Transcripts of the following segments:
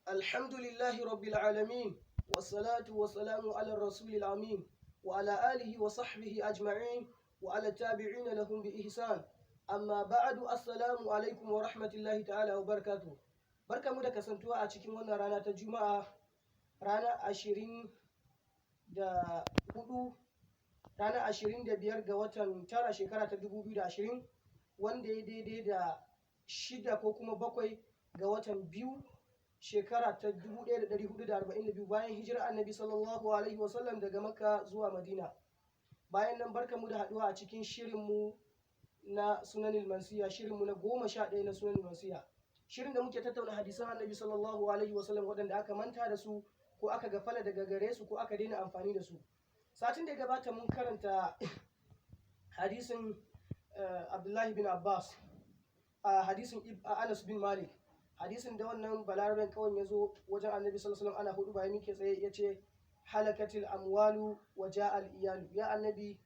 الحمد لله رب العالمين والصلاة والسلام على الرسول الأمين وعلى آله وصحبه أجمعين وعلى التابعين لهم بإحسان أما بعد السلام عليكم ورحمة الله تعالى وبركاته barka mu da kasantuwa a cikin wannan rana ta juma'a ranar 25 ga watan tara shekara ta 2020 wanda ya daidai da 6 ko kuma 7 ga watan biyu shekara ta 1442 bayan hijirar annabi sallallahu alaihi wasallam daga makka zuwa madina. Bayan nan barkamu da haduwa a cikin shirinmu na sunanil mansiya, shirinmu na 11 na sunanil mansiya, shirin da muke tattauna hadisan annabi sallallahu alaihi wasallam waɗanda aka manta da su ko aka gafala daga gare su ko aka daina amfani da su. Satin da ya gabata mun karanta hadisin Abdullahi bin Abbas, hadisin Anas bin Malik, hadisin da wannan balaraben kawai ya zo wajen annabi sallallahu alaihi wasallam ana hudu bayan mike tsaye ya ce halakatil amwalu wa ja'al iyalu, ya annabi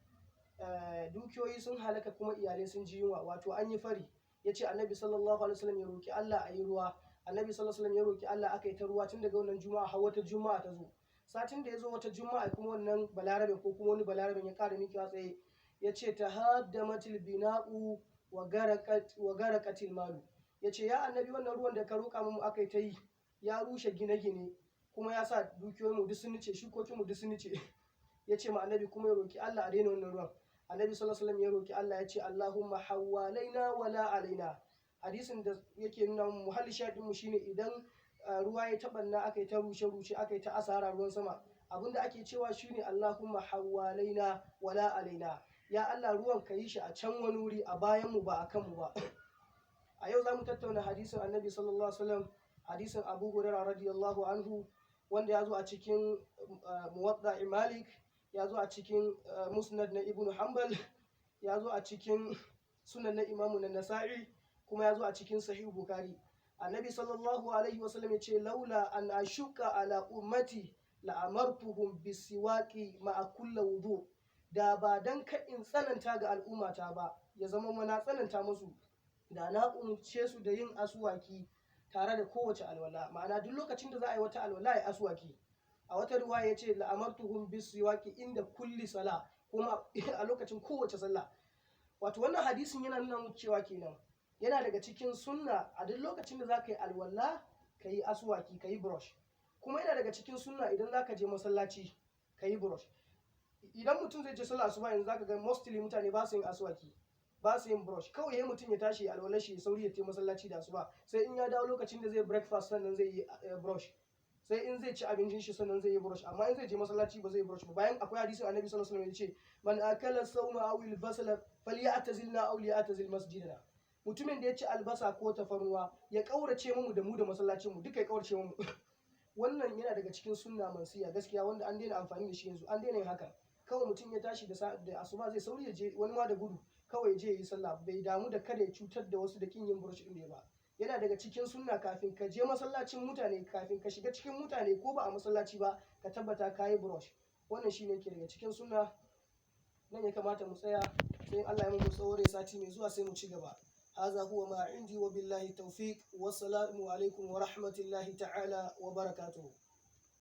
dukiyoyi sun halaka kuma iyalai sun ji yunwa, wato an yi fari. Ya ce annabi sallallahu alaihi wasallam ya roki Allah a yi ruwa. Annabi sallallahu alaihi wasallam ya roki Allah aka yi ta ruwa tun daga wannan juma'a har wata juma'a ta zo. Satin da ya zo wata juma'a kuma wannan balarabe ko kuma wani balaraben ya ƙara mikewa tsaye ya ce tahaddamatil bina'u wa garaqatil malu. Ya ce ya annabi wannan ruwan da ka roƙa mu aka yi ta yi ya rushe gine-gine kuma ya sa dukiyoyinmu duk sun nice, shukokinmu duk sun nice. Ya ce ma annabi kuma ya roki Allah a daina wannan ruwan. Annabi sallallahu alaihi wasallam ya roki Allah ya ce Allahumma hawwalaina wala alaina. Hadisin da yake nuna muhalli shaɗin mu shine idan ruwa ya taɓanna aka yi ta rushe aka yi ta asara ruwan sama, abinda ake cewa shine Allahumma hawwalaina wala alaina, ya Allah ruwan ka yi shi a can wani wuri a bayan mu ba a kan mu ba. A yau za mu tattauna hadisin annabi sallallahu alaihi wasallam, hadisin Abu Hurairah radiyallahu anhu wanda ya zo a cikin Muwatta Malik, ya zo a cikin Musnad na Ibn Hanbal, ya zo a cikin Sunan na Imam Nasa'i, kuma ya zo a cikin Sahih Bukhari. Annabi sallallahu alaihi wasallam ya ce laula an ashuka ala ummati la amartuhum bisiwaki ma'a kulli wudu, da ba dan ka in tsananta ga al'ummata ba, ya zama mana tsananta musu, da na umurce su da yin aswaki tare da kowace alwala. Ma'ana duk lokacin da za a yi wata alwala ya aswaki. A wata ruwa ya ce la'amartuhum bisiwaki inda kulli sala, kuma a lokacin kowace sallah. Wato wannan hadisin yana nuna muku cewa kenan yana daga cikin sunna a duk lokacin da za ka yi alwala ka yi aswaki, ka yi brush. Kuma yana daga cikin sunna idan za ka je masallaci ka yi brush. Idan mutum zai je sallah asuba yanzu za ka ga mostly mutane ba su yin aswaki, ba su yin brush. Kawai yayin mutum ya tashi alwalar shi sauri ya je masallaci da asuba, sai in ya dawo lokacin da zai breakfast sannan zai yi brush, sai in zai ci abincin shi sannan zai yi brush, amma in zai je masallaci ba zai brush ba. Bayan akwai hadisin annabi sallallahu alaihi wasallam ya ce man akala sawma aw al-basala falyatazilna aw liyatazil masjidana. Mutumin da ya ci albasa ko tafarnuwa ya kaurace mu da masallacin mu, duka ya kaurace mu. Wannan yana daga cikin sunna mansiya gaskiya wanda an daina amfani da shi yanzu, an daina yin haka. Kawai mutum ya tashi da asuba zai sauri ya je, wani ma da gudu kawai je yi sallah, bai damu da kada ya cutar da wasu da kin yin brush din ne ba. Yana daga cikin sunna kafin ka je masallacin mutane, kafin ka shiga cikin mutane ko ba a masallaci ba, ka tabbata ka yi brush. Wannan shine yake daga cikin sunna. Nan ya kamata mu tsaya, sai Allah ya mu tsawore sati mai zuwa sai mu ci gaba. Hadha huwa ma indi wa billahi tawfiq. Wassalamu alaikum wa rahmatullahi ta'ala wa barakatuh.